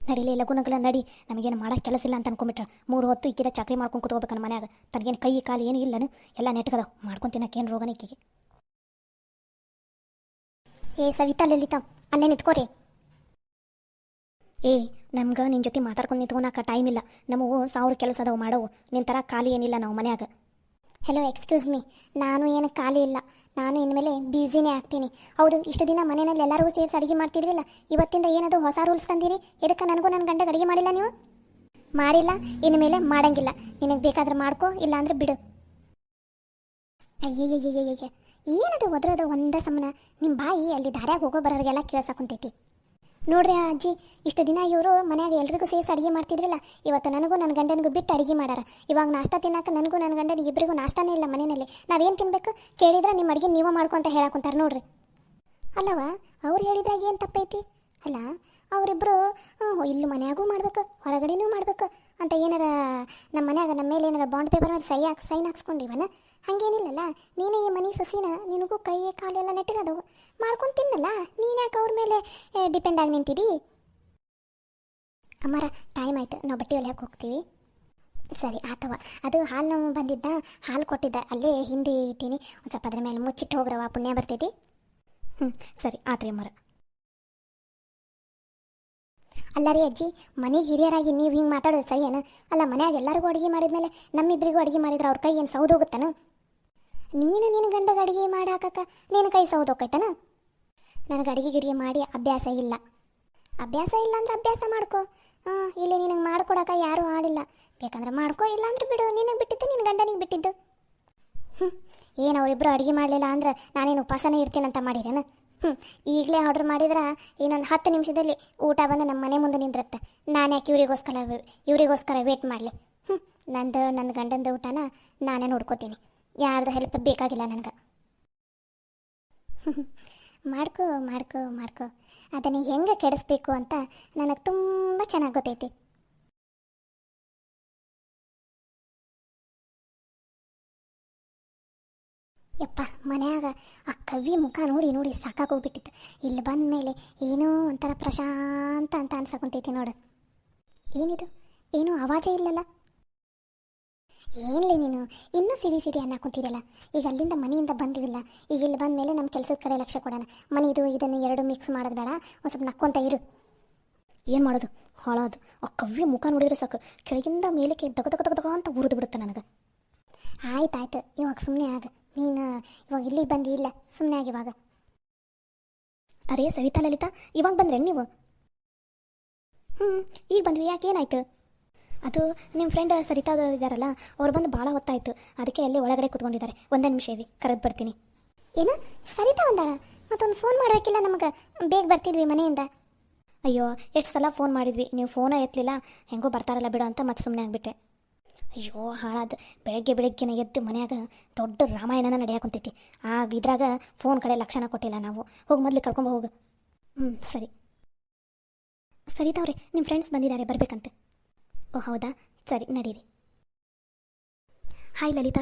ನಡಿಲೇ ಲಗುನಗಲ ನಡಿ. ನಮಗೇನು ಮಾಡೋಕ್ಕೆ ಕೆಲಸ ಇಲ್ಲ ಅಂತ ಅನ್ಕೊಂಬಿಟ್ರ. 3 ಹೊತ್ತು ಇಕ್ಕಿದ ಚಾಕ್ರಿ ಮಾಡ್ಕೊಂಡು ಕೂತ್ಕೋಬೇಕನ್ನ ಮನ್ಯಾಗ. ತನಗೇನು ಕೈ ಕಾಲು ಏನು ಇಲ್ಲನು, ಎಲ್ಲ ನೆಟ್ಗದ ಮಾಡ್ಕೊಂಡು ತಿನ್ನಕ್ಕೇನು ರೋಗನ ಇಕ್ಕಿಗೆ. ಏ ಸವಿತಾ ಲಲಿತಾ, ಅಲ್ಲೇ ನಿಂತ್ಕೋರಿ. ಏ ನಮ್ಗೆ ನಿನ್ನ ಜೊತೆ ಮಾತಾಡ್ಕೊಂಡು ನಿಂತ್ಕೊಳಕ್ಕೆ ಟೈಮ್ ಇಲ್ಲ. ನಮಗೂ 1000 ಕೆಲಸ ಅದಾವು ಮಾಡವು. ನಿನ್ನ ಥರ ಖಾಲಿ ಏನಿಲ್ಲ ನಾವು ಮನ್ಯಾಗ. ಹೆಲೋ ಎಕ್ಸ್ಕ್ಯೂಸ್ ಮೀ, ನಾನು ಏನು ಖಾಲಿ ಇಲ್ಲ. ನಾನು ಇನ್ಮೇಲೆ ಬ್ಯುಸಿನೇ ಆಗ್ತೀನಿ. ಹೌದು, ಇಷ್ಟು ದಿನ ಮನೆಯಲ್ಲಿ ಎಲ್ಲರಿಗೂ ಸೇರಿಸಿ ಅಡುಗೆ ಮಾಡ್ತಿದ್ರಿಲ್ಲ, ಇವತ್ತಿಂದ ಏನದು ಹೊಸ ರೂಲ್ಸ್ ತಂದಿರಿ? ಇದಕ್ಕೆ ನನಗೂ ನನ್ನ ಗಂಡಗೆ ಅಡುಗೆ ಮಾಡಿಲ್ಲ ನೀವು? ಮಾಡಿಲ್ಲ, ಇನ್ಮೇಲೆ ಮಾಡಂಗಿಲ್ಲ. ನಿನಗೆ ಬೇಕಾದ್ರೆ ಮಾಡ್ಕೋ, ಇಲ್ಲ ಅಂದ್ರೆ ಬಿಡು. ಅಯ್ಯಯ್ಯಯ್ಯಯ್ಯ, ಏನದು ಒದ್ರದ ಒಂದ ಸಮನ? ನಿಮ್ಮ ಬಾಯಿ ಅಲ್ಲಿ ದಾರ್ಯಾಗ ಹೋಗೋ ಬರೋರಿಗೆಲ್ಲ ಕೇಳ್ಸಕೊಂತೈತಿ. ನೋಡ್ರಿ ಅಜ್ಜಿ, ಇಷ್ಟು ದಿನ ಇವರು ಮನ್ಯಾಗ ಎಲ್ರಿಗೂ ಸೇರಿಸಿ ಅಡುಗೆ ಮಾಡ್ತಿದ್ರಲ್ಲ, ಇವತ್ತು ನನಗೂ ನನ್ನ ಗಂಡನಿಗೂ ಬಿಟ್ಟು ಅಡುಗೆ ಮಾಡಾರ. ಇವಾಗ ನಾಷ್ಟ ತಿನ್ನಕ್ಕೆ ನನಗೂ ನನ್ನ ಗಂಡನಿಗೆ ಇಬ್ಬರಿಗೂ ನಾಷ್ಟಾನೇ ಇಲ್ಲ ಮನೆಯಲ್ಲಿ. ನಾವೇನು ತಿನ್ಬೇಕು ಕೇಳಿದ್ರೆ ನಿಮ್ಮ ಅಡುಗೆ ನೀವು ಮಾಡ್ಕೊಂತ ಹೇಳಾಕೊಂತಾರೆ ನೋಡ್ರಿ. ಅಲ್ಲವ, ಅವ್ರು ಹೇಳಿದ್ರಾಗ ಏನು ತಪ್ಪೈತಿ? ಅಲ್ಲ, ಅವರಿಬ್ಬರು ಇಲ್ಲಿ ಮನ್ಯಾಗೂ ಮಾಡ್ಬೇಕು ಹೊರಗಡೆನೂ ಮಾಡ್ಬೇಕು ಅಂತ ಏನಾರ ನಮ್ಮ ಮನ್ಯಾಗ ನಮ್ಮ ಮೇಲೆ ಏನಾರ ಬಾಂಡ್ ಪೇಪರ್ ಮೇಲೆ ಸೈನ್ ಹಾಕ್ಸ್ಕೊಂಡಿವನ? ಹಾಗೇನಿಲ್ಲಲ್ಲ. ನೀನೇ ಈ ಮನೆ ಸೊಸಿನ, ನಿನಗೂ ಕೈ ಕಾಲೆಲ್ಲ ನೆಟ್ಟಗದವು, ಮಾಡ್ಕೊಂಡು ತಿನ್ನಲ್ಲ. ನೀನು ಯಾಕೆ ಅವ್ರ ಮೇಲೆ ಡಿಪೆಂಡ್ ಆಗಿ ನಿಂತಿದ್ದೀ? ಅಮ್ಮರ ಟೈಮ್ ಆಯ್ತು, ನಾವು ಬಟ್ಟೆ ಹೊಲಿಯಕ್ಕೆ ಹೋಗ್ತೀವಿ. ಸರಿ ಆತವ. ಅದು ಹಾಲು ನಾವು ಬಂದಿದ್ದ, ಹಾಲು ಕೊಟ್ಟಿದ್ದ ಅಲ್ಲೇ ಹಿಂದೆ ಇಟ್ಟೀನಿ. ಒಂದು ಸ್ವಲ್ಪ ಅದ್ರ ಮೇಲೆ ಮುಚ್ಚಿಟ್ಟು ಹೋಗ್ರವ, ಪುಣ್ಯ ಬರ್ತೈತಿ. ಸರಿ ಆತ್ರಿ ಅಮ್ಮರ. ಅಲ್ಲ ರೀ ಅಜ್ಜಿ, ಮನೆಗೆ ಹಿರಿಯರಾಗಿ ನೀವು ಹಿಂಗೆ ಮಾತಾಡೋದು ಸರಿ ಏನು? ಅಲ್ಲ, ಮನ್ಯಾಗ ಎಲ್ಲರಿಗೂ ಅಡುಗೆ ಮಾಡಿದ್ಮೇಲೆ ನಮ್ಮಿಬ್ಬರಿಗೂ ಅಡುಗೆ ಮಾಡಿದ್ರೆ ಅವ್ರ ಕೈ ಏನು ಸೌದೋಗುತ್ತಾನ? ನೀನು ನಿನ್ನ ಗಂಡಗೆ ಅಡುಗೆ ಮಾಡಿ ಹಾಕಕ್ಕ ನಿನ್ನ ಕೈ ಸೌದೋಕೈತನ? ನನಗೆ ಅಡುಗೆ ಗಿಡಿಗೆ ಮಾಡಿ ಅಭ್ಯಾಸ ಇಲ್ಲ. ಅಭ್ಯಾಸ ಇಲ್ಲ ಅಂದ್ರೆ ಅಭ್ಯಾಸ ಮಾಡ್ಕೋ. ಇಲ್ಲಿ ನಿನಗೆ ಮಾಡ್ಕೊಡಕ ಯಾರೂ ಆಡಿಲ್ಲ. ಬೇಕಂದ್ರೆ ಮಾಡ್ಕೋ, ಇಲ್ಲ ಅಂದ್ರೆ ಬಿಡು. ನಿನಗೆ ಬಿಟ್ಟಿದ್ದು ನಿನ್ನ ಗಂಡನಿಗೆ ಬಿಟ್ಟಿದ್ದು. ಏನು ಅವರಿಬ್ಬರು ಅಡುಗೆ ಮಾಡಲಿಲ್ಲ ಅಂದ್ರೆ ನಾನೇನು ಉಪವಾಸನೇ ಇರ್ತೀನಂತ ಮಾಡಿರೇನು? ಈಗಲೇ ಆರ್ಡ್ರ್ ಮಾಡಿದ್ರೆ ಇನ್ನೊಂದು 10 ನಿಮಿಷದಲ್ಲಿ ಊಟ ಬಂದು ನಮ್ಮ ಮನೆ ಮುಂದೆ ನಿಂದಿರುತ್ತೆ. ನಾನು ಯಾಕೆ ಇವರಿಗೋಸ್ಕರ ವೇಟ್ ಮಾಡಲಿ? ನನ್ನ ಗಂಡಂದು ಊಟನ ನಾನೇ ನೋಡ್ಕೋತೀನಿ. ಯಾರ್ದು ಹೆಲ್ಪ್ ಬೇಕಾಗಿಲ್ಲ ನನಗೆ. ಮಾಡ್ಕೋ ಮಾಡ್ಕೋ ಮಾಡ್ಕೋ. ಅದನ್ನು ಹೆಂಗೆ ಕೆಡಿಸ್ಬೇಕು ಅಂತ ನನಗೆ ತುಂಬ ಚೆನ್ನಾಗಿ ಗೊತ್ತೈತಿ. ಯಪ್ಪ, ಮನ್ಯಾಗ ಆ ಕವಿ ಮುಖ ನೋಡಿ ನೋಡಿ ಸಾಕಾಗೋಗ್ಬಿಟ್ಟಿತ್ತು. ಇಲ್ಲಿ ಬಂದ ಮೇಲೆ ಏನೋ ಒಂಥರ ಪ್ರಶಾಂತ ಅಂತ ಅನ್ಸಕೊಂತೈತಿ ನೋಡು. ಏನಿದು, ಏನೂ ಆವಾಜೇ ಇಲ್ಲಲ್ಲ? ಏನ್ಲಿ ನೀನು ಇನ್ನೂ ಸಿಡಿ ಅನ್ನಕೊಂತಿದೆಯಲ್ಲ. ಈಗ ಅಲ್ಲಿಂದ ಮನೆಯಿಂದ ಬಂದಿವಿಲ್ಲ, ಈಗ ಇಲ್ಲಿ ಬಂದ ಮೇಲೆ ನಮ್ಮ ಕೆಲಸದ ಕಡೆ ಲಕ್ಷ್ಯ ಕೊಡೋಣ. ಮನೆದು ಇದನ್ನು ಎರಡು ಮಿಕ್ಸ್ ಮಾಡೋದು ಬೇಡ, ಒಂದು ಸ್ವಲ್ಪ ನಕ್ಕೊಂತ ಇರು. ಏನು ಮಾಡೋದು, ಹಾಳಾದು. ಆ ಕವ್ಯ ಮುಖ ನೋಡಿದ್ರೆ ಸಾಕು, ಕೆಳಗಿಂದ ಮೇಲಕ್ಕೆ ದಗ ಅಂತ ಉರಿದು ಬಿಡುತ್ತೆ ನನಗೆ. ಆಯ್ತಾಯ್ತು, ಇವಾಗ ಸುಮ್ಮನೆ ಆಗ. ನೀನು ಇವಾಗ ಇಲ್ಲಿಗೆ ಬಂದು ಇಲ್ಲ, ಸುಮ್ಮನೆ ಆಗಿ ಇವಾಗ. ಅರೇ ಸವಿತಾ ಲಲಿತಾ, ಇವಾಗ ಬಂದ್ರೇನು ನೀವು? ಈಗ ಬಂದ್ವಿ, ಯಾಕೆ ಏನಾಯ್ತು? ಅದು ನಿಮ್ಮ ಫ್ರೆಂಡ್ ಸರಿತಾ ಇದ್ದಾರಲ್ಲ, ಅವ್ರು ಬಂದು ಭಾಳ ಹೊತ್ತಾಯಿತು. ಅದಕ್ಕೆ ಅಲ್ಲೇ ಒಳಗಡೆ ಕೂತ್ಕೊಂಡಿದ್ದಾರೆ. ಒಂದೇ ನಿಮಿಷ ಇರಿ, ಕರೆದು ಬರ್ತೀನಿ. ಏನು, ಸರಿತಾ ಬಂದಾಳ? ಮತ್ತೊಂದು ಫೋನ್ ಮಾಡಬೇಕಿಲ್ಲ ನಮಗೆ, ಬೇಗ ಬರ್ತಿದ್ವಿ ಮನೆಯಿಂದ. ಅಯ್ಯೋ, ಎಷ್ಟು ಸಲ ಫೋನ್ ಮಾಡಿದ್ವಿ, ನೀವು ಫೋನೇ ಎತ್ತಲಿಲ್ಲ. ಹೆಂಗೋ ಬರ್ತಾರಲ್ಲ ಬಿಡು ಅಂತ ಮತ್ತೆ ಸುಮ್ಮನೆ ಆಗಿಬಿಟ್ಟೆ. ಅಯ್ಯೋ ಹಾಳಾದ, ಬೆಳಗ್ಗೆನ ಎದ್ದು ಮನ್ಯಾಗ ದೊಡ್ಡ ರಾಮಾಯಣನ ನಡೆಯಾಕೊಂತೈತಿ. ಇದ್ರಾಗ ಫೋನ್ ಕಡೆ ಲಕ್ಷಣ ಕೊಟ್ಟಿಲ್ಲ ನಾವು. ಹೋಗಿ ಮೊದಲು ಕರ್ಕೊಂಡು ಹೋಗು. ಸರಿ. ಸರಿತಾವ್ರೆ, ನಿಮ್ಮ ಫ್ರೆಂಡ್ಸ್ ಬಂದಿದ್ದಾರೆ, ಬರಬೇಕಂತೆ. ಓ ಹೌದಾ, ಸರಿ ನಡೀರಿ. ಹಾಯ್ ಲಲಿತಾ.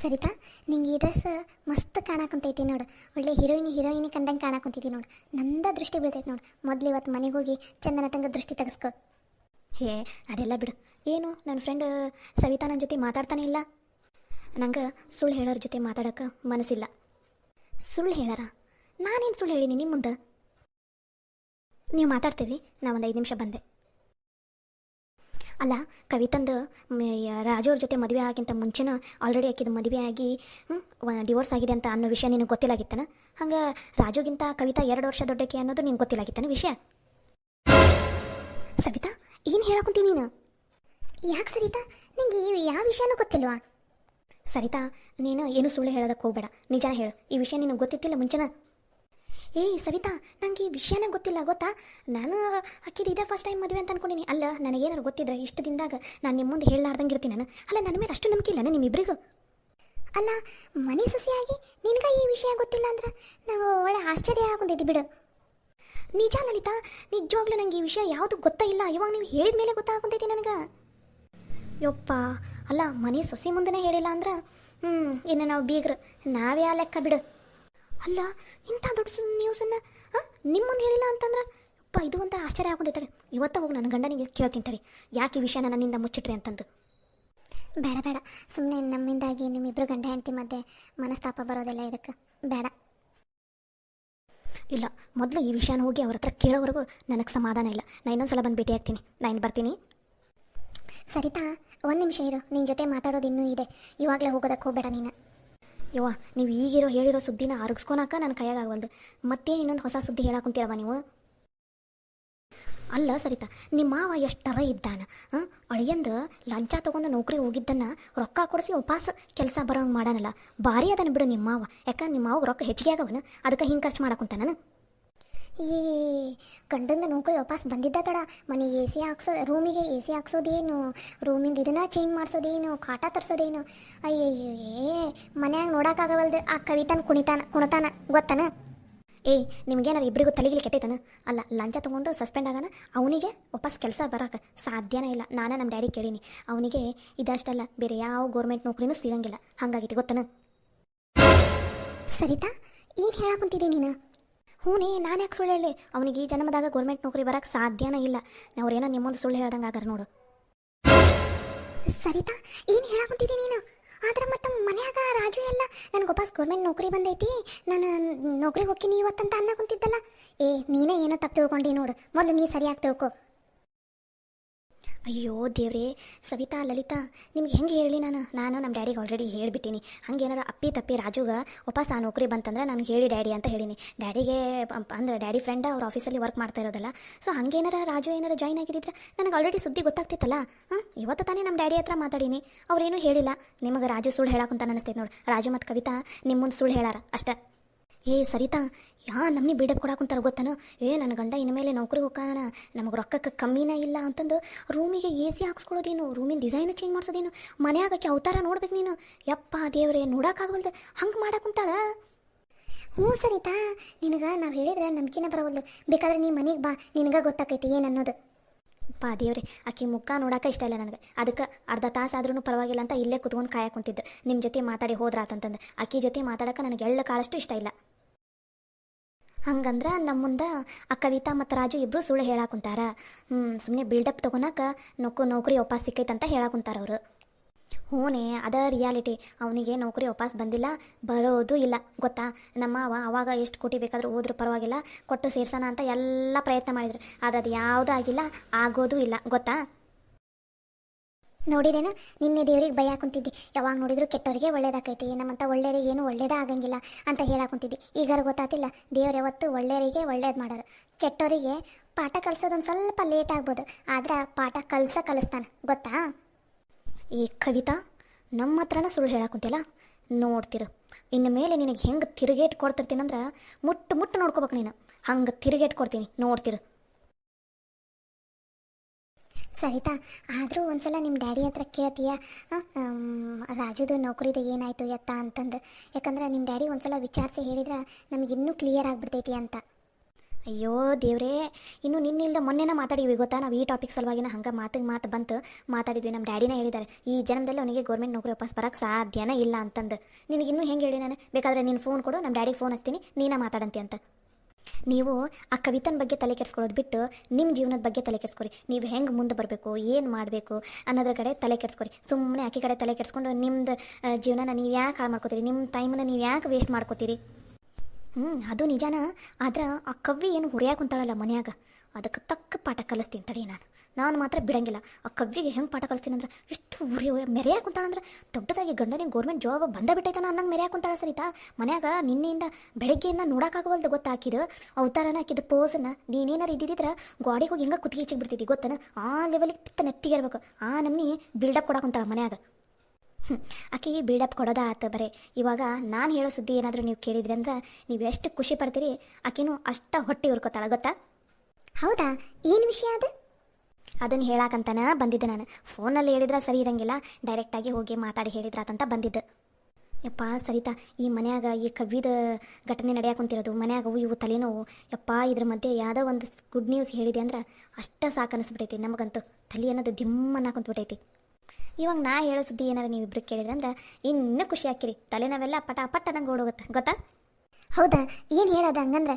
ಸರಿತಾ, ನಿಂಗೆ ಈ ಡ್ರೆಸ್ ಮಸ್ತ್ ಕಾಣಾಕೊಂತೈತಿ ನೋಡು. ಒಳ್ಳೆ ಹೀರೋಯಿನಿ ಕಂಡಂಗೆ ಕಾಣಾಕೊಂತೈತಿ ನೋಡು. ನಂದ ದೃಷ್ಟಿ ಬೀಳ್ತೈತಿ ನೋಡು. ಮೊದಲು ಇವತ್ತು ಮನೆಗೆ ಹೋಗಿ ಚಂದನ ತಂಗ ದೃಷ್ಟಿ ತೆಗೆಸ್ಕೊ. ಹೇ ಅದೆಲ್ಲ ಬಿಡು. ಏನು ನನ್ನ ಫ್ರೆಂಡ್ ಸವಿತಾ ನನ್ನ ಜೊತೆ ಮಾತಾಡ್ತಾನೆ ಇಲ್ಲ. ನಂಗೆ ಸುಳ್ಳು ಹೇಳೋರ ಜೊತೆ ಮಾತಾಡೋಕ್ಕೆ ಮನಸ್ಸಿಲ್ಲ. ಸುಳ್ಳು ಹೇಳಾರ? ನಾನೇನು ಸುಳ್ಳು ಹೇಳೀನಿ ನಿಮ್ಮ ಮುಂದೆ? ನೀವು ಮಾತಾಡ್ತೀರಿ, ನಾ ಒಂದು 5 ನಿಮಿಷ ಬಂದೆ. ಅಲ್ಲ, ಕವಿತಂದು ರಾಜು ಅವ್ರ ಜೊತೆ ಮದುವೆ ಆಗಿಂತ ಮುಂಚೆನ ಆಲ್ರೆಡಿ ಆಕಿದ್ದು ಮದುವೆ ಆಗಿ ಡಿವೋರ್ಸ್ ಆಗಿದೆ ಅಂತ ಅನ್ನೋ ವಿಷಯ ನಿನಗೆ ಗೊತ್ತಿಲ್ಲಾಗಿತ್ತಾನ? ಹಂಗೆ ರಾಜುಗಿಂತ ಕವಿತಾ 2 ವರ್ಷ ದೊಡ್ಡಕ್ಕೆ ಅನ್ನೋದು ನಿನ್ಗೆ ಗೊತ್ತಿಲ್ಲಾಗಿತ್ತಾನ ವಿಷಯ? ಸವಿತಾ, ಏನು ಹೇಳಾಕೊಂತೀನಿ ನೀನು? ಯಾಕೆ ಸರಿತಾ, ನಿಂಗೆ ಯಾವ ವಿಷಯನೂ ಗೊತ್ತಿಲ್ವಾ? ಸರಿತಾ, ನೀನು ಏನು ಸುಳ್ಳು ಹೇಳೋದಕ್ಕೆ ಹೋಗ್ಬೇಡ, ನಿಜಾನ ಹೇಳು. ಈ ವಿಷಯ ನಿನಗೆ ಗೊತ್ತಿತ್ತಿಲ್ಲ ಮುಂಚೆನ? ಏಯ್ ಸವಿತಾ, ನಂಗೆ ಈ ವಿಷಯನೇ ಗೊತ್ತಿಲ್ಲ ಗೊತ್ತಾ. ನಾನು ಅಕ್ಕಿದ್ದು ಇದೇ ಫಸ್ಟ್ ಟೈಮ್ ಮದುವೆ ಅಂತ ಅನ್ಕೊಂಡಿನಿ. ಅಲ್ಲ, ನನಗೇನಾರು ಗೊತ್ತಿದ್ರೆ ಇಷ್ಟು ದಿನದಾಗ ನಾನು ನಿಮ್ಮ ಮುಂದೆ ಹೇಳಲಾರ್ದಂಗೆ ಇರ್ತೀನಿ ನಾನು. ಅಲ್ಲ, ನನ್ನ ಮೇಲೆ ಅಷ್ಟು ನಂಬಿಕೆ ಇಲ್ಲ ನಿಮ್ಮಿಬ್ಬರಿಗೂ? ಅಲ್ಲ, ಮನೆ ಸೊಸೆಯಾಗಿ ನಿನಗೆ ಈ ವಿಷಯ ಗೊತ್ತಿಲ್ಲ ಅಂದ್ರೆ ನಾವು ಒಳ್ಳೆ ಆಶ್ಚರ್ಯ ಆಗೋದಿದ್ದು ಬಿಡು. ನಿಜ ಲಲಿತಾ, ನಿಜವಾಗ್ಲೂ ನನಗೆ ಈ ವಿಷಯ ಯಾವುದು ಗೊತ್ತಾ ಇಲ್ಲ. ಇವಾಗ ನೀವು ಹೇಳಿದ ಮೇಲೆ ಗೊತ್ತಾಗುತ್ತೈತಿ ನನಗೆ. ಯಪ್ಪ, ಅಲ್ಲ ಮನೆ ಸೊಸೆ ಮುಂದೆ ಹೇಳಿಲ್ಲ ಅಂದ್ರೆ ಇನ್ನು ನಾವು ಬೀಗ್ರು ನಾವೇ ಆ ಲೆಕ್ಕ ಬಿಡು. ಅಲ್ಲ, ಇಂಥ ದೊಡ್ಡ ನ್ಯೂಸನ್ನು ನಿಮ್ಮ ಮುಂದೆ ಹೇಳಿಲ್ಲ ಅಂತಂದ್ರೆ ಯಪ್ಪ ಇದು ಒಂಥರ ಆಶ್ಚರ್ಯ ಆಗೋದೈತಡೆ. ಇವತ್ತ ಹೋಗಿ ನನ್ನ ಗಂಡನಿಗೆ ಕೇಳ್ತೀನಿ ತಡಿ, ಯಾಕೆ ಈ ವಿಷಯನ ನನ್ನಿಂದ ಮುಚ್ಚಿಟ್ರಿ ಅಂತಂದು. ಬೇಡ ಬೇಡ, ಸುಮ್ಮನೆ ನಮ್ಮಿಂದಾಗಿ ನಿಮ್ಮಿಬ್ಬರು ಗಂಡ ಹೆಂಡತಿ ಮಧ್ಯೆ ಮನಸ್ತಾಪ ಬರೋದಿಲ್ಲ, ಇದಕ್ಕೆ ಬೇಡ. ಇಲ್ಲ, ಮೊದಲು ಈ ವಿಷಯನ ಹೋಗಿ ಅವ್ರ ಹತ್ರ ಕೇಳೋವರೆಗೂ ನನಗೆ ಸಮಾಧಾನ ಇಲ್ಲ. ನಾನು ಇನ್ನೊಂದು ಸಲ ಬಂದು ಭೇಟಿ ಆಗ್ತೀನಿ. ನಾನು ಬರ್ತೀನಿ. ಸರಿತಾ, ಒಂದು ನಿಮಿಷ ಇರು, ನಿನ್ನ ಜೊತೆ ಮಾತಾಡೋದು ಇನ್ನೂ ಇದೆ. ಇವಾಗಲೇ ಹೋಗೋದಕ್ಕೆ ಹೋಗಬೇಡ ನೀನು. ಯವ್ವ, ನೀವು ಈಗಿರೋ ಹೇಳಿರೋ ಸುದ್ದಿನ ಅರಗಿಸ್ಕೊಳಕ ನನ್ನ ಕೈಯಾಗವಲ್ದು. ಮತ್ತೆ ಇನ್ನೊಂದು ಹೊಸ ಸುದ್ದಿ ಹೇಳಾಕುಂತೀರವ ನೀವು. ಅಲ್ಲ ಸರಿತಾ, ನಿಮ್ಮ ಮಾವ ಎಷ್ಟರ ಇದ್ದಾನ? ಅಳಿಯಂದು ಲಂಚ ತೊಗೊಂಡು ನೌಕರಿ ಹೋಗಿದ್ದನ್ನು ರೊಕ್ಕ ಕೊಡಿಸಿ ವಾಪಸ್ ಕೆಲಸ ಬರೋಂಗೆ ಮಾಡಾನಲ್ಲ, ಭಾರಿ ಅದನ್ನು ಬಿಡು ನಿಮ್ಮ ಮಾವ. ಯಾಕಂದ್ರೆ ನಿಮ್ಮ ಮಾವ ರೊಕ್ಕ ಹೆಚ್ಚಿಗೆ ಆಗವನು, ಅದಕ್ಕೆ ಹಿಂಗೆ ಖರ್ಚು ಮಾಡಾಕುಂತ ನಾನು. ಈ ಗಂಡಂದ ನೌಕರಿ ವಾಪಸ್ ಬಂದಿದ್ದ ತಡ ಮನೆಗೆ ಎ ಸಿ ರೂಮಿಗೆ ಎ ಸಿ ಹಾಕ್ಸೋದೇನು, ರೂಮಿಂದ ಇದನ್ನ ಚೇಂಜ್ ಮಾಡಿಸೋದೇನು, ಕಾಟ ತರಿಸೋದೇನು. ಅಯ್ಯಯ್ಯೇ, ಮನ್ಯಾಗ ನೋಡೋಕ್ಕಾಗವಲ್ದು ಆ ಕವಿತಾನ ಕುಣಿತಾನ ಗೊತ್ತಾನ? ಏಯ್, ನಿಮಗೇನಾರು ಇಬ್ಬರಿಗೂ ತಲೆಗಿಲಿ ಕೆಟ್ಟೈತಾನ? ಅಲ್ಲ, ಲಂಚ ತೊಗೊಂಡು ಸಸ್ಪೆಂಡ್ ಆಗಾನ, ಅವನಿಗೆ ವಾಪಸ್ ಕೆಲಸ ಬರೋಕೆ ಸಾಧ್ಯನೇ ಇಲ್ಲ. ನಾನು ನಮ್ಮ ಡ್ಯಾಡಿ ಕೇಳೀನಿ, ಅವನಿಗೆ ಇದಷ್ಟಲ್ಲ ಬೇರೆ ಯಾವ ಗೌರ್ಮೆಂಟ್ ನೌಕರಿನೂ ಸಿಗಂಗಿಲ್ಲ, ಹಾಗಾಗೈತಿ ಗೊತ್ತನ? ಸರಿತಾ, ಏನು ಹೇಳಾಕುಂತಿದ್ದೆ ನೀನು? ಹೂನೇ, ನಾನು ಯಾಕೆ ಸುಳ್ಳು ಹೇಳಿ? ಅವನಿಗೆ ಈ ಜನ್ಮದಾಗ ಗೌರ್ಮೆಂಟ್ ನೌಕರಿ ಬರೋಕ್ಕೆ ಸಾಧ್ಯನೇ ಇಲ್ಲ. ಅವ್ರೇನೋ ನಿಮ್ಮೊಂದು ಸುಳ್ಳು ಹೇಳ್ದಂಗೆ ಆಗಾರ ನೋಡು. ಸರಿತಾ, ಏನು ಹೇಳಾಕುಂತಿದ್ದೆ ನೀನು? ಆದ್ರೆ ಮತ್ತೆ ಮನ್ಯಾಗ ರಾಜು ಎಲ್ಲ ನನಗೆ ವಾಪಸ್ ಗೌರ್ಮೆಂಟ್ ನೌಕರಿ ಬಂದೈತಿ, ನಾನು ನೌಕರಿ ಹೋಗ್ತೀನಿ ಇವತ್ತಂತ ಅನ್ನಕುಂತಿದ್ದಲ್ಲ. ನೀನೇ ಏನೋ ತಪ್ಪು ತಿಳ್ಕೊಂಡು ನೋಡು, ಮೊದಲು ನೀ ಸರಿಯಾಗಿ ತಿಳ್ಕೊ. ಅಯ್ಯೋ ದೇವ್ರೇ, ಸವಿತಾ, ಲಲಿತಾ, ನಿಮ್ಗೆ ಹೆಂಗೆ ಹೇಳಿ? ನಾನು ನಮ್ಮ ಡ್ಯಾಡಿಗೆ ಆಲ್ರೆಡಿ ಹೇಳಿಬಿಟ್ಟಿನಿ. ಹಂಗೇನಾರು ಅಪ್ಪಿ ತಪ್ಪಿ ರಾಜುಗೆ ವಾಪಸ್ ಆ ನೌಕರಿ ಬಂತಂದ್ರೆ ನಾನು ಹೇಳಿ ಡ್ಯಾಡಿ ಅಂತ ಹೇಳೀನಿ. ಡ್ಯಾಡಿಗೆ ಅಂದ್ರೆ ಡ್ಯಾಡಿ ಫ್ರೆಂಡ್ ಅವ್ರ ಆಫೀಸಲ್ಲಿ ವರ್ಕ್ ಮಾಡ್ತಾ ಇರೋದಲ್ಲ. ಸೊ ಹಂಗೇನಾರ ರಾಜು ಏನಾರು ಜಾಯ್ನ್ ಆಗಿದ್ದಿದ್ರೆ ನನಗೆ ಆಲ್ರೆಡಿ ಸುದ್ದಿ ಗೊತ್ತಾಗ್ತಿತ್ತಲ್ಲ. ಇವತ್ತು ತಾನೇ ನಮ್ಮ ಡ್ಯಾಡಿ ಹತ್ರ ಮಾತಾಡೀನಿ, ಅವ್ರೇನೂ ಹೇಳಿಲ್ಲ. ನಿಮಗೆ ರಾಜು ಸುಳ್ಳು ಹೇಳಕ್ಕಂತ ಅನಿಸ್ತೈತೆ ನೋಡಿ. ರಾಜು ಮತ್ತು ಕವಿತಾ ನಿಮ್ಮ ಮುಂದೆ ಸುಳ್ಳು ಹೇಳಾರ ಅಷ್ಟೇ. ಸರಿತಾ, ನಮ್ಮನಿ ಬಿಲ್ಡಪ್ ಕೊಡಾಕುಂತಾರ ಗೊತ್ತಾನು? ನನ್ನ ಗಂಡ ಇನ್ಮೇಲೆ ನೌಕರಿ ಹೋಗಾನ, ನಮಗೆ ರೊಕ್ಕಕ್ಕೆ ಕಮ್ಮಿನೇ ಇಲ್ಲ ಅಂತಂದು ರೂಮಿಗೆ ಎ ಸಿ ಹಾಕ್ಸ್ಕೊಳ್ಳೋದೇನು, ರೂಮಿನ ಡಿಸೈನು ಚೇಂಜ್ ಮಾಡಿಸೋದೇನು, ಮನೆಯಾಗಕ್ಕೆ ಅವತಾರ ನೋಡ್ಬೇಕು ನೀನು. ಯಪ್ಪ ದೇವ್ರೆ, ನೋಡೋಕ್ಕಾಗವಲ್ದು, ಹಂಗೆ ಮಾಡಾಕುಂತಾಳ. ಹ್ಞೂ ಸರಿತಾ, ನಿನಗೆ ನಾವು ಹೇಳಿದ್ರೆ ನಂಬಿಕೆನೇ ಬರೋವಲ್ದು. ಬೇಕಾದ್ರೆ ನೀ ಮನೆಗೆ ಬಾ, ನಿನಗೆ ಗೊತ್ತಾಕೈತಿ ಏನನ್ನೋದು. ಪಾ ದೇವ್ರೆ, ಆಕೆ ಮುಖ ನೋಡೋಕೆ ಇಷ್ಟ ಇಲ್ಲ ನನಗೆ. ಅದಕ್ಕೆ ಅರ್ಧ ತಾಸು ಆದ್ರೂ ಪರವಾಗಿಲ್ಲ ಅಂತ ಇಲ್ಲೇ ಕುತ್ಕೊಂಡು ಕಾಯಕುಂತಿದ್ದು. ನಿಮ್ಮ ಜೊತೆ ಮಾತಾಡಿ ಹೋದ್ರಾತಂತಂದು ಆಕೆ ಜೊತೆ ಮಾತಾಡೋಕೆ ನನಗೆ ಎಳ್ಳು ಕಾಳಷ್ಟು ಇಷ್ಟ ಇಲ್ಲ. ಹಂಗಂದ್ರೆ ನಮ್ಮ ಮುಂದೆ ಆ ಕವಿತಾ ಮತ್ತು ರಾಜು ಇಬ್ಬರು ಸುಳ್ಳು ಹೇಳಾಕುಂತಾರ. ಸುಮ್ಮನೆ ಬಿಲ್ಡಪ್ ತೊಗೊಳಕ ನೌಕರಿ ವಾಪಸ್ ಸಿಕ್ಕೈತಂತ ಹೇಳಾಕುಂತಾರ ಅವರು. ಹೂನೇ, ಅದ ರಿಯಾಲಿಟಿ. ಅವನಿಗೆ ನೌಕರಿ ವಾಪಸ್ ಬಂದಿಲ್ಲ, ಬರೋದು ಇಲ್ಲ ಗೊತ್ತಾ. ನಮ್ಮ ಅವಾಗ ಎಷ್ಟು ಕೋಟಿ ಬೇಕಾದರೂ ಹೋದ್ರೂ ಪರವಾಗಿಲ್ಲ, ಕೊಟ್ಟು ಸೇರ್ಸೋಣ ಅಂತ ಎಲ್ಲ ಪ್ರಯತ್ನ ಮಾಡಿದ್ರು. ಅದು ಯಾವುದೂ ಆಗಿಲ್ಲ, ಆಗೋದು ಇಲ್ಲ ಗೊತ್ತಾ. ನೋಡಿದೇನ, ನಿನ್ನೆ ದೇವ್ರಿಗೆ ಭಯ ಕುಂತಿದ್ದಿ. ಯಾವಾಗ ನೋಡಿದ್ರು ಕೆಟ್ಟವರಿಗೆ ಒಳ್ಳೇದಾಕೈತಿ, ನಮ್ಮಂತ ಒಳ್ಳೆಯವರಿಗೆ ಏನು ಒಳ್ಳೇದೇ ಆಗಂಗಿಲ್ಲ ಅಂತ ಹೇಳಾಕುಂತಿದ್ದಿ. ಈಗಾರ ಗೊತ್ತಾತಿಲ್ಲ, ದೇವ್ರು ಯಾವತ್ತು ಒಳ್ಳೆಯವರಿಗೆ ಒಳ್ಳೇದು ಮಾಡೋರು. ಕೆಟ್ಟವರಿಗೆ ಪಾಠ ಕಲಿಸೋದೊಂದು ಸ್ವಲ್ಪ ಲೇಟ್ ಆಗ್ಬೋದು, ಆದ್ರೆ ಪಾಠ ಕಲಿಸ್ತಾನೆ ಗೊತ್ತಾ. ಈ ಕವಿತಾ, ನಮ್ಮ ಹತ್ರನ ಸುಳ್ಳು ಹೇಳಾಕುಂತಿಲ್ಲ ನೋಡ್ತಿರು. ಇನ್ನು ಮೇಲೆ ನಿನಗೆ ಹೆಂಗೆ ತಿರುಗೇಟ್ ಕೊಡ್ತಿರ್ತೀನಂದ್ರೆ ಮುಟ್ಟು ನೋಡ್ಕೋಬೇಕು ನೀನು. ಹಂಗೆ ತಿರುಗೇಟ್ ಕೊಡ್ತೀನಿ, ನೋಡ್ತಿರು. ಸರಿತಾ, ಆದರೂ ಒಂದ್ಸಲ ನಿಮ್ಮ ಡ್ಯಾಡಿ ಹತ್ರ ಕೇಳ್ತೀಯ ರಾಜುದು ನೌಕರಿದು ಏನಾಯಿತು ಎತ್ತ ಅಂತಂದು. ಯಾಕಂದ್ರೆ ನಿಮ್ಮ ಡ್ಯಾಡಿ ಒಂದ್ಸಲ ವಿಚಾರಿಸಿ ಹೇಳಿದ್ರೆ ನಮಗಿನ್ನೂ ಕ್ಲಿಯರ್ ಆಗಿಬಿಡ್ತೈತಿ ಅಂತ. ಅಯ್ಯೋ ದೇವ್ರೇ, ಇನ್ನು ನಿನ್ನಿಲ್ದ ಮೊನ್ನೆನ ಮಾತಾಡಿವಿ ಗೊತ್ತಾ. ನಾವು ಈ ಟಾಪಿಕ್ ಸಲುವಾಗಿನ ಹಂಗೆ ಮಾತು ಬಂತು ಮಾತಾಡಿದ್ವಿ. ನಮ್ಮ ಡ್ಯಾಡಿನೇ ಹೇಳಿದ್ದಾರೆ, ಈ ಜನ್ಮದಲ್ಲಿ ಅವನಿಗೆ ಗೌರ್ಮೆಂಟ್ ನೌಕರಿ ವಾಪಸ್ ಬರೋಕ್ಕೆ ಸಾಧ್ಯನೇ ಇಲ್ಲ ಅಂತಂದು. ನಿನಗಿನ್ನೂ ಹೆಂಗೆ ಹೇಳಿ ನಾನು? ಬೇಕಾದರೆ ನೀನು ಫೋನ್ ಕೊಡು, ನಮ್ಮ ಡ್ಯಾಡಿಗೆ ಫೋನ್ ಹಚ್ತೀನಿ, ನೀನೇ ಮಾತಾಡಂತಿ ಅಂತ. ನೀವು ಆ ಕವಿತನ ಬಗ್ಗೆ ತಲೆ ಕೆಡಿಸ್ಕೊಳ್ಳೋದು ಬಿಟ್ಟು ನಿಮ್ಮ ಜೀವನದ ಬಗ್ಗೆ ತಲೆ ಕೆಡಿಸ್ಕೊರಿ. ನೀವು ಹೆಂಗೆ ಮುಂದೆ ಬರಬೇಕು, ಏನು ಮಾಡಬೇಕು ಅನ್ನೋದ್ರ ಕಡೆ ತಲೆ ಕೆಡಿಸ್ಕೊರಿ. ಸುಮ್ಮನೆ ಆಕೆ ಕಡೆ ತಲೆ ಕೆಡಿಸ್ಕೊಂಡು ನಿಮ್ಮದು ಜೀವನನ ನೀವು ಯಾಕೆ ಹಾಳು ಮಾಡ್ಕೋತೀರಿ, ನಿಮ್ಮ ಟೈಮನ್ನ ನೀವು ಯಾಕೆ ವೇಸ್ಟ್ ಮಾಡ್ಕೋತೀರಿ? ಅದು ನಿಜಾನ. ಆದ್ರೆ ಆ ಕವ್ವಿ ಏನು ಹುರಿಯಾಕೆ ಕುಂತಾಳಲ್ಲ ಮನ್ಯಾಗ, ಅದಕ್ಕೆ ತಕ್ಕ ಪಾಠ ಕಲಿಸ್ತೀನಿ ತಡಿ. ನಾನು ಮಾತ್ರ ಬಿಡಂಗಿಲ್ಲ. ಆ ಕವ್ವಿಗೆ ಹೆಂಗೆ ಪಾಠ ಕಲಿಸ್ತೀನಿ ಅಂದ್ರೆ, ಇಷ್ಟು ಮೆರೆಯಾಕೆ ಕುಂತಾಳಂದ್ರೆ ದೊಡ್ಡದಾಗಿ ಗಂಡನಿಗೆ ಗೌರ್ಮೆಂಟ್ ಜಾಬ್ ಬಿಟ್ಟೈತಾನ ಅನ್ನಂಗೆ ಮೆರೆಯಾಕೆ ಕುಂತಾಳ. ಸರಿತಾ, ಮನ್ಯಾಗ ನಿನ್ನೆಯಿಂದ ಬೆಳಗ್ಗೆಯಿಂದ ನೋಡೋಕ್ಕಾಗವಲ್ದು ಗೊತ್ತಾ. ಹಾಕಿದ್ದು ಅವತಾರನ ಹಾಕಿದ್ದು ಪೋಸನ್ನ ನೀನೇನಾರು ಇದ್ದಿದ್ರೆ ಗಾಡಿಗೆ ಹೋಗಿ ಹಿಂಗೆ ಕುತ್ತಿಗೆ ಹೆಚ್ಚಿಗೆ ಬಿಡ್ತಿದ್ದಿ ಗೊತ್ತನ. ಆ ಲೆವೆಲಿಗೆ ಪಿತ್ತ ನೆತ್ತಿಗೆ ಇರ್ಬೇಕು. ಆ ನಮ್ನಿ ಬಿಲ್ಡಪ್ ಕೊಡಕ್ಕೆ ಕುಂತಾಳ ಮನ್ಯಾಗ. ಆಕೆಗೆ ಬಿಲ್ಡಪ್ ಕೊಡೋದ ಆತ ಬರೇ. ಇವಾಗ ನಾನು ಹೇಳೋ ಸುದ್ದಿ ಏನಾದರೂ ನೀವು ಕೇಳಿದ್ರಿ ಅಂದ್ರೆ ನೀವು ಎಷ್ಟು ಖುಷಿ ಪಡ್ತೀರಿ, ಆಕೆನೂ ಅಷ್ಟ ಹೊಟ್ಟೆ ಉರ್ಕೋತಾಳ ಗೊತ್ತಾ. ಹೌದಾ, ಏನು ವಿಷಯ ಅದು? ಅದನ್ನು ಹೇಳಾಕಂತನ ಬಂದಿದ್ದೆ ನಾನು. ಫೋನಲ್ಲಿ ಹೇಳಿದ್ರೆ ಸರಿ ಇರಂಗಿಲ್ಲ, ಡೈರೆಕ್ಟಾಗಿ ಹೋಗಿ ಮಾತಾಡಿ ಹೇಳಿದ್ರಾತಂತ ಬಂದಿದ್ದು. ಯಪ್ಪ ಸರಿತಾ, ಈ ಮನ್ಯಾಗ ಈ ಕವ್ವಿದ ಘಟನೆ ನಡೆಯಾಕೊಂತಿರೋದು, ಮನ್ಯಾಗ ಇವು ತಲೆನೋವು. ಯಪ್ಪ ಇದ್ರ ಮಧ್ಯೆ ಯಾವುದೋ ಒಂದು ಗುಡ್ ನ್ಯೂಸ್ ಹೇಳಿದೆ ಅಂದ್ರೆ ಅಷ್ಟ ಸಾಕನಿಸ್ಬಿಟ್ಟೈತಿ ನಮಗಂತೂ. ತಲೆ ಅನ್ನೋದು ದಿಮ್ಮನ್ನ ಕುಂತ್ಬಿಟ್ಟೈತಿ. ಇವಾಗ ನಾ ಹೇಳೋ ಸುದ್ದಿ ಏನಾರು ನೀವಿಬ್ರು ಕೇಳಿದ್ರೆ ಅಂದ್ರೆ ಇನ್ನೂ ಖುಷಿ ಹಾಕಿರಿ. ತಲೆನೋವೆಲ್ಲ ಪಟ ಪಟ್ಟ ನಂಗೆ ಓಡೋಗುತ್ತೆ ಗೊತ್ತಾ. ಹೌದಾ, ಏನು ಹೇಳೋದು ಹಂಗಂದ್ರೆ?